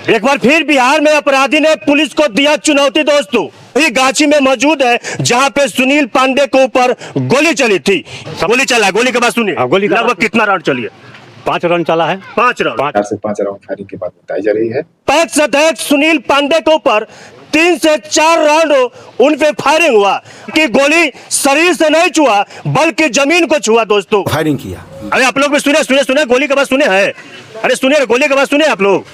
एक बार फिर बिहार में अपराधी ने पुलिस को दिया चुनौती दोस्तों। वही गाछी में मौजूद है जहां पे सुनील पांडे के ऊपर गोली चली थी। गोली चला, गोली के बाद सुनिए गोली लगभग कितना राउंड चली है? 5 राउंड चला है। 5 राउंड। 4 से 5 राउंड फायरिंग की बात बताई जा रही है। पैक्स अध्यक्ष सुनील पांडे के ऊपर 3 से 4 राउंड उन पे फायरिंग हुआ कि गोली शरीर से नहीं छुआ बल्कि जमीन को छुआ दोस्तों। फायरिंग किया। अरे आप लोग भी सुने गोली के बाद सुने हैं? अरे सुनिए गोली के बाद सुने आप लोग।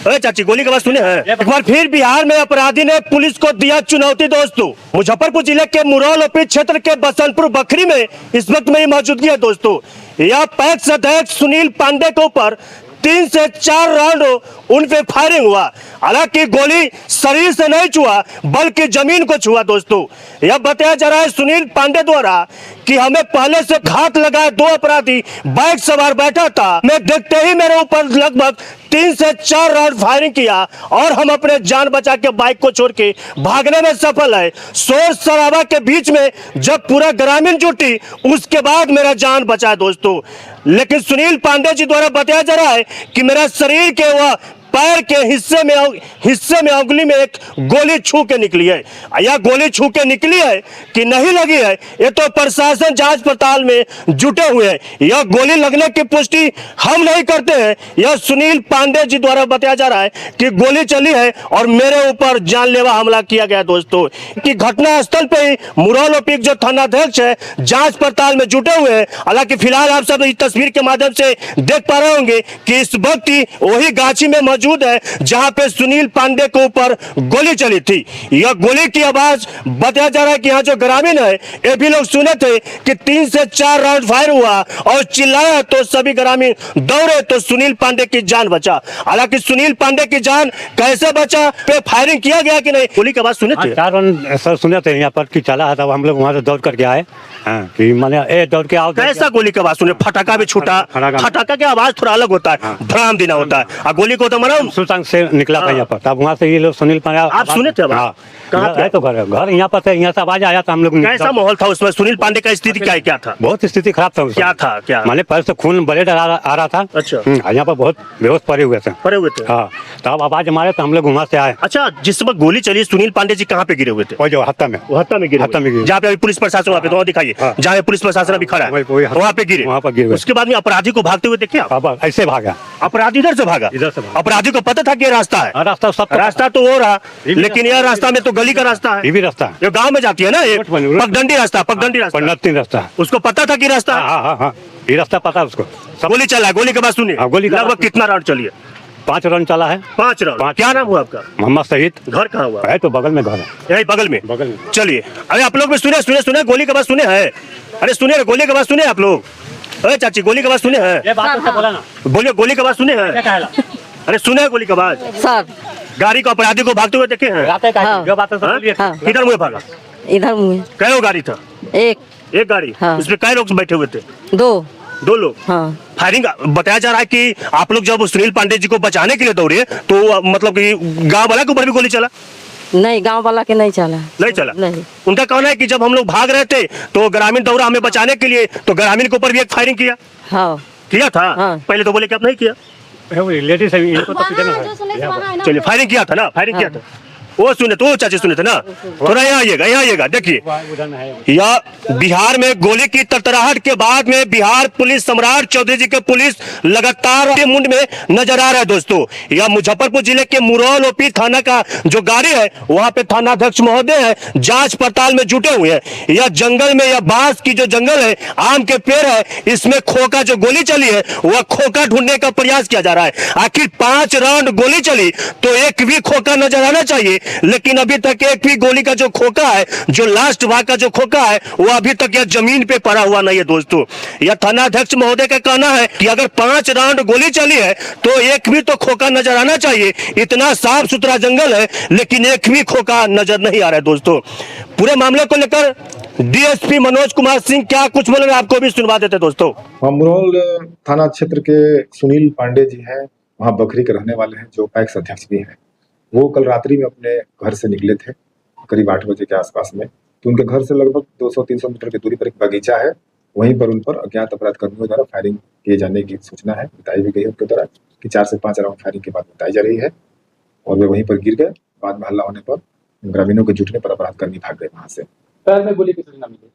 अरे चाची गोली के बाद सुने हैं? एक बार फिर बिहार में अपराधी ने पुलिस को दिया चुनौती दोस्तों। मुजफ्फरपुर जिले के मुरौल ओपी क्षेत्र के बसंतपुर बखरी में इस वक्त मेरी मौजूदगी है दोस्तों। यह पैक्स अध्यक्ष सुनील पांडे के ऊपर 3 से 4 राउंड उन पे फायरिंग हुआ। हालांकि गोली शरीर से नहीं छुआ बल्कि जमीन को छुआ दोस्तों। यह बताया जा रहा है सुनील पांडे द्वारा कि हमें पहले से घात लगाए 2 अपराधी बाइक सवार बैठा था। मैं देखते ही मेरे ऊपर लगभग 3 से 4 राउंड फायरिंग किया और हम अपने जान बचा के बाइक को छोड़ के भागने में सफल है। शोर शराबा के बीच में जब पूरा ग्रामीण जुटी उसके बाद मेरा जान बचा दोस्तों। लेकिन सुनील पांडे जी द्वारा बताया जा रहा है कि मेरा शरीर के वह पैर के हिस्से में उंगली में एक गोली छू के निकली है। यह गोली छू के निकली है कि नहीं लगी है ये तो प्रशासन जांच पड़ताल में जुटे हुए हैं। यह गोली लगने की पुष्टि हम नहीं करते हैं। यह सुनील पांडे जी द्वारा बताया जा रहा है कि गोली चली है और मेरे ऊपर जानलेवा हमला किया गया दोस्तों। कि घटना स्थल पे ही मुरौल ओपी जो थानाध्यक्ष है जांच पड़ताल में जुटे हुए हैं। हालांकि फिलहाल आप सब इस तस्वीर के माध्यम से देख पा रहे होंगे कि इस वक्त ही वही गाछी में मौजूद है जहां पे सुनील पांडे के ऊपर गोली चली थी। यह गोली की आवाज बताया जा रहा है कि यहाँ जो ग्रामीण है ये भी लोग सुने थे कि 3 से 4 राउंड फायर हुआ और चिल्लाया तो सभी ग्रामीण दौड़े तो सुनील पांडे की जान बचा। हालांकि सुनील पांडे की जान कैसे बचा पे फायरिंग किया गया कि नहीं? गोली की आवाज सुने थे? 4 राउंड सर सुने थे यहाँ पर कि चला है। तब हम लोग वहाँ से दौड़ करके आए कि मैंने दौड़ के आओ। कैसा गोली की आवाज सुने? फटाका भी छूटा। फटाका की आवाज थोड़ा अलग होता है, भ्राम देना होता है और गोली को तो मना सुल्तान से निकला था यहाँ पर। तब वहाँ से ये लोग सुनील पांडे आप सुने थे? कहाँ है तो घर यहाँ पर थे। यहाँ से आवाज आया था हम लोग। कैसा माहौल था उसमें? सुनील पांडे का स्थिति क्या था? बहुत स्थिति खराब था। क्या था? क्या माने पैर से खून ब्लड आ रहा था। अच्छा। यहाँ पर बहुत बेहोश पड़े हुए थे। हाँ। तब आवाज मारे तो हम लोग वहाँ से आए। अच्छा, जिस वक्त गोली चली सुनील पांडे जी कहाँ पे गिरे हुए थे? वो जो हत्ता में गिरे जहाँ पे पुलिस प्रशासन वहाँ पे तो दिखाइए जहाँ पुलिस प्रशासन अभी खड़ा है वहाँ पे गिरे। उसके बाद में अपराधी को भागते हुए देखे आप? ऐसे भागा अपराधी इधर से भागा। अपराधी को पता था कि रास्ता है, रास्ता तो वो रहा लेकिन यह रास्ता में तो गली का रास्ता है। ये भी रास्ता है, जो गांव में जाती है ना, एक पगडंडी रास्ता। उसको पता था कि रास्ता ये रास्ता पता है उसको। गोली चला, गोली के बाद सुनिए लगभग कितना राउंड चली है? 5 राउंड चला है। 5 राउंड। क्या नाम हुआ आपका? मोहम्मद शहीद। घर कहाँ हुआ है? तो बगल में घर है, यही बगल में। चलिए, अरे आप लोग भी सुने गोली के बाद सुने हैं? अरे सुनिए गोली के बाद सुने आप लोग। अरे चाची गोली के बाद सुने हैं? बोलिए गोली के बाद सुने हैं? अरे सुने गोली के बाद सर? गाड़ी को अपराधी को भागते हुए देखे हैं? किधर मुझे भागा? इधर मुझे। कै गाड़ी था? एक गाड़ी। उसमें कै लोग बैठे हुए थे? 2 लोग। फायरिंग बताया जा रहा है कि आप लोग जब सुनील पांडे जी को बचाने के लिए दौड़े तो मतलब कि गांव वाला के ऊपर भी गोली चला? नहीं, गांव वाला के नहीं चला। नहीं। उनका कहना है कि जब हम लोग भाग रहे थे तो ग्रामीण दौड़ा हमें बचाने के लिए तो ग्रामीण के ऊपर भी एक फायरिंग किया। किया था? पहले तो बोले कि आप नहीं किया। चलिए, फायरिंग किया था ना? फायरिंग किया था वो सुने तो चाची सुने थे ना? थोड़ा यहाँ आइएगा। देखिए, यह बिहार में गोली की तरतराहट के बाद में बिहार पुलिस सम्राट चौधरी जी के पुलिस लगातार मुंड में नजर आ रहा है दोस्तों। यह मुजफ्फरपुर जिले के मुरौल ओपी थाना का जो गाड़ी है वहाँ पे थानाध्यक्ष महोदय है जांच पड़ताल में जुटे हुए हैं। यह जंगल में, यह बांस की जो जंगल है, आम के पेड़ है, इसमें खोखा जो गोली चली है वह खोखा ढूंढने का प्रयास किया जा रहा है। आखिर 5 राउंड गोली चली तो एक भी खोखा नजर आना चाहिए, लेकिन अभी तक एक भी गोली का जो खोखा है, जो लास्ट भाग का जो खोखा है वो अभी तक यह जमीन पे पड़ा हुआ नहीं है दोस्तों। यह थानाध्यक्ष महोदय का कहना है कि अगर 5 राउंड गोली चली है तो एक भी तो खोखा नजर आना चाहिए। इतना साफ सुथरा जंगल है लेकिन एक भी खोखा नजर नहीं आ रहा है दोस्तों। पूरे मामले को लेकर डीएसपी मनोज कुमार सिंह क्या कुछ बोले आपको भी सुनवा देते दोस्तों। मुरौल थाना क्षेत्र के सुनील पांडे जी हैं, वहाँ बखरी के रहने वाले हैं, जो पैक्स अध्यक्ष भी हैं। वो कल रात्रि में अपने घर से निकले थे करीब 8 बजे के आसपास में। तो उनके घर से लगभग 200-300 मीटर की दूरी पर एक बगीचा है, वहीं पर उन पर अज्ञात अपराध कर्मियों द्वारा फायरिंग किए जाने की सूचना है, बताई भी गई है उनके द्वारा कि 4 से 5 राउंड फायरिंग की बात बताई जा रही है। और वे वहीं पर गिर गए। बाद में हल्ला होने पर ग्रामीणों के जुटने पर अपराधकर्मी भाग गए वहां से। पैर में गोली की सूचना मिली।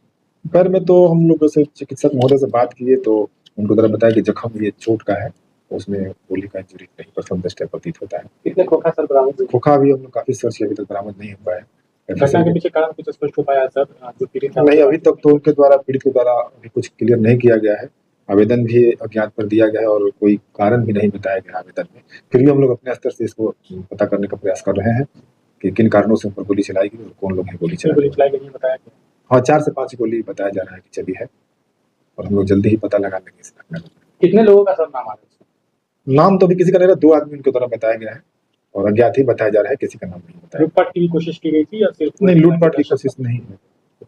पैर में तो हम लोग से चिकित्सक महोदय से बात किए तो उनको जरा बताया कि जख्म ये चोट का है, उसमें गोली का इंजरी नहीं प्रथम दृष्टया प्रतीत होता है। कितने खोखा सर बरामद हुए? खोखा भी हम लोग काफी सर्च किया, अभी तक बरामद नहीं हो पाया। घटना के पीछे कारण कुछ स्पष्ट हो पाया सर? जो पीड़ित है नहीं, अभी तक तो उनके द्वारा पीड़ित के द्वारा अभी कुछ क्लियर नहीं किया गया है। आवेदन भी अज्ञात पर दिया गया है और कोई कारण भी नहीं बताया गया आवेदन में। फिर भी हम लोग अपने स्तर से इसको पता करने का प्रयास कर रहे हैं कि किन कारणों से उन पर गोली चलाई गई और कौन लोग हैं गोली गोली चलाई गई बताया गया। हाँ, 4 से 5 गोली बताया जा रहा है कि चली है और हम लोग जल्दी ही पता लगा लेंगे इस घटना का। कितने लोगों का सर नाम आ रहा है? नाम तो अभी किसी का नहीं रहा, 2 आदमी उनके द्वारा बताया गया है और अज्ञात ही बताया जा रहा है, किसी का नाम नहीं बताया। लूटपाट की भी कोशिश की गई थी या सिर्फ? नहीं, लूटपाट की कोशिश नहीं है,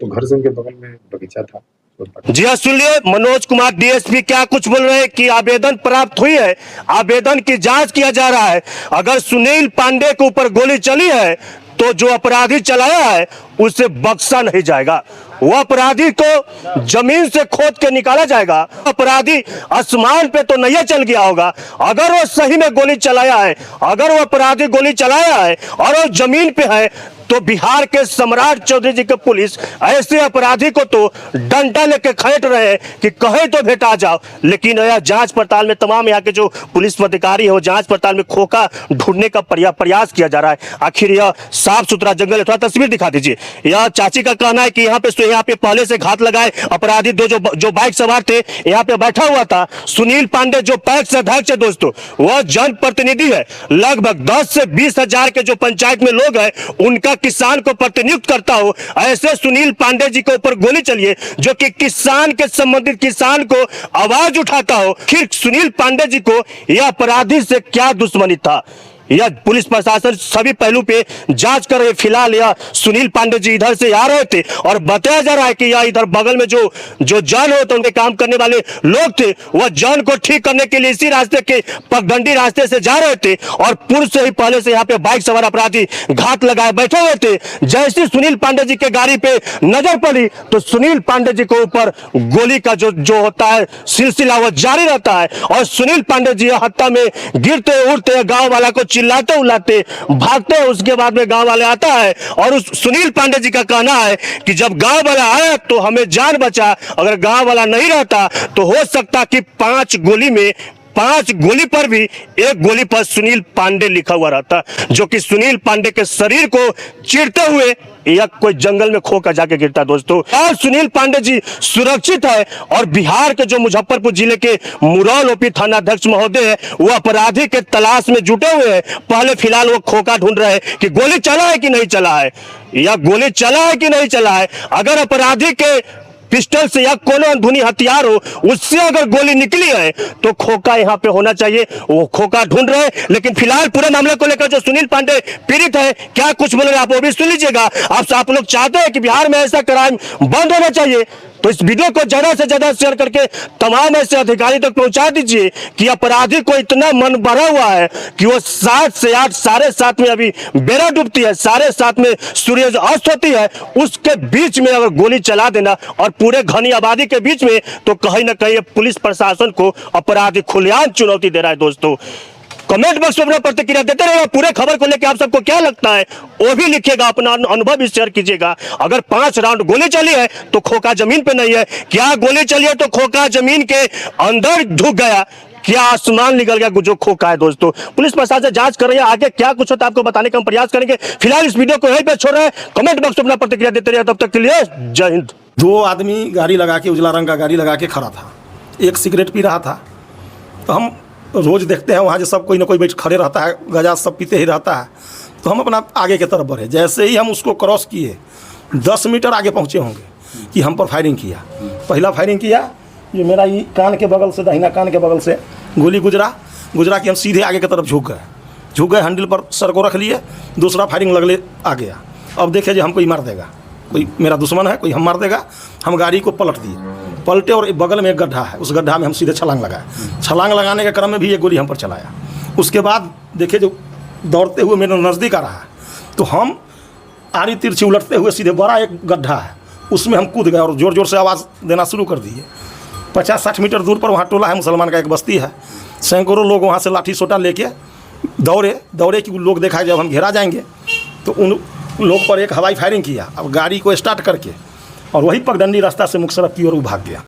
तो घर से उनके बगल में बगीचा था। जी हाँ, सुनिए मनोज कुमार डीएसपी क्या कुछ बोल रहे हैं कि आवेदन प्राप्त हुई है, आवेदन की जांच किया जा रहा है। अगर सुनील पांडे के ऊपर गोली चली है तो जो अपराधी चलाया है उसे बख्शा नहीं जाएगा। वो अपराधी को जमीन से खोद के निकाला जाएगा। अपराधी आसमान पे तो नहीं चल गया होगा। अगर वो सही में गोली चलाया है, अगर वो अपराधी गोली चलाया है और वो जमीन पे है, तो बिहार के सम्राट चौधरी जी के पुलिस ऐसे अपराधी को तो डंडा लेके खड़े रहे हैं कि कहे तो भेटा जाओ। लेकिन यह जांच पड़ताल में तमाम यहाँ के जो पुलिस अधिकारी है वो जांच पड़ताल में खोखा ढूंढने का प्रयास किया जा रहा है। आखिर यह साफ सुथरा जंगल है। थोड़ा तस्वीर दिखा दीजिए। यह चाची का कहना है कि यहाँ पे पहले से घात लगाए अपराधी जो बाइक सवार थे, यहाँ पे बैठा हुआ था सुनील पांडे जो पैक्स अध्यक्ष है दोस्तों, वह जनप्रतिनिधि है। लगभग 10 से 20 हजार के जो पंचायत में लोग हैं उनका किसान को प्रतिनियुक्त करता हो, ऐसे सुनील पांडे जी के ऊपर गोली चलिए जो कि किसान के संबंधित किसान को आवाज उठाता हो। फिर सुनील पांडे जी को यह अपराधी से क्या दुश्मनी था, यह पुलिस प्रशासन सभी पहलू पे जांच कर रहे। फिलहाल यह सुनील पांडे जी इधर से आ रहे थे और बताया जा रहा है कि यह इधर बगल में जो जॉन होते उनके काम करने वाले लोग थे, वह जॉन को ठीक करने के लिए इसी रास्ते के पगडंडी रास्ते से जा रहे थे और पूर्व से ही पहले से यहाँ पे बाइक सवार अपराधी घात लगाए बैठे हुए थे। जैसे सुनील पांडे जी के गाड़ी पे नजर पड़ी तो सुनील पांडे जी के ऊपर गोली का जो होता है सिलसिला वह जारी रहता है और सुनील पांडे जी हत्या में गिरते उड़ते गाँव वाला को चिल्लाते उल्लाते भागते हैं। उसके बाद में गांव वाले आता है और उस सुनील पांडे जी का कहना है कि जब गांव वाला आया तो हमें जान बचा, अगर गांव वाला नहीं रहता तो हो सकता कि 5 गोली पर भी 1 गोली पर सुनील पांडे लिखा हुआ रहता, जो कि सुनील पांडे के शरीर को चीरते हुए या कोई जंगल में खो कर जाके गिरता दोस्तों। और सुनील पांडे जी सुरक्षित है और बिहार के जो मुजफ्फरपुर जिले के मुरौल ओपी थाना अध्यक्ष महोदय है वो अपराधी के तलाश में जुटे हुए हैं। पहले फिलहाल वो खोखा ढूंढ रहे हैं कि गोली चला है कि नहीं चला है, या गोली चला है कि नहीं चला है। अगर अपराधी के पिस्टल से या कोनो अंधुनी हथियार हो उससे अगर गोली निकली है तो खोखा यहाँ पे होना चाहिए। वो खोखा ढूंढ रहे हैं। लेकिन फिलहाल पूरे मामले को लेकर जो सुनील पांडे पीड़ित है क्या कुछ बोल रहे हैं आप वो भी सुन लीजिएगा। आप लोग चाहते हैं कि बिहार में ऐसा क्राइम बंद होना चाहिए तो इस वीडियो को ज्यादा से ज्यादा शेयर करके तमाम ऐसे अधिकारी तक पहुंचा दीजिए कि अपराधी को इतना मन भरा हुआ है कि वो 7 से 8 7:30 में अभी बेरा डूबती है, 7:30 में सूर्य अस्त होती है, उसके बीच में अगर गोली चला देना और पूरे घनी आबादी के बीच में, तो कहीं ना कहीं पुलिस प्रशासन को अपराधी खुलेआम चुनौती दे रहा है दोस्तों। कमेंट बॉक्स में अपना प्रतिक्रिया देते रहिएगा। पूरे खबर को लेकर आप सबको क्या लगता है वो भी लिखिएगा, अपना अनुभव भी शेयर कीजिएगा। अगर 5 राउंड गोली चली है तो खोखा जमीन पे नहीं है, क्या गोली चली है तो खोखा जमीन के अंदर ढुक गया, क्या आसमान निकल गया जो खोखा है दोस्तों। पुलिस प्रशासन जांच कर रही है, आगे क्या कुछ होता है आपको बताने का हम प्रयास करेंगे। फिलहाल इस वीडियो को यहीं पे छोड़ रहे हैं। कमेंट बॉक्स में अपना प्रतिक्रिया देते रहिए। तब तक के लिए जय हिंद। 2 आदमी गाड़ी लगा के उजला रंग का गाड़ी लगा के खड़ा था, एक सिगरेट पी रहा था। तो हम रोज़ देखते हैं वहाँ जो सब कोई ना कोई बैठ खड़े रहता है, गजा सब पीते ही रहता है। तो हम अपना आगे की तरफ बढ़े, जैसे ही हम उसको क्रॉस किए 10 मीटर आगे पहुँचे होंगे कि हम पर फायरिंग किया। पहला फायरिंग किया जो मेरा ये कान के बगल से, दाहिना कान के बगल से गोली गुजरा कि हम सीधे आगे की तरफ झुक गए, हैंडल पर सर को रख लिए। दूसरा फायरिंग लगले आ गया। अब देखे जो हमको ही मार देगा, कोई मेरा दुश्मन है, कोई हम मार देगा। हम गाड़ी को पलटे और बगल में एक गड्ढा है, उस गड्ढा में हम सीधे छलांग लगाए। छलांग लगाने के क्रम में भी एक गोली हम पर चलाया। उसके बाद देखे जो दौड़ते हुए मेरे नज़दीक आ रहा है, तो हम आड़ी तिरछी उलटते हुए सीधे बड़ा एक गड्ढा है उसमें हम कूद गए और ज़ोर ज़ोर से आवाज़ देना शुरू कर दिए। 50-60 मीटर दूर पर वहाँ टोला है, मुसलमान का एक बस्ती है। सैकड़ों लोग वहाँ से लाठी सोटा लेके दौड़े कि लोग देखा जब हम घेरा जाएंगे तो उन लोग पर एक हवाई फायरिंग किया। अब गाड़ी को स्टार्ट करके और वही पगडंडी रास्ता से मुख्य सड़क की ओर वो भाग गया।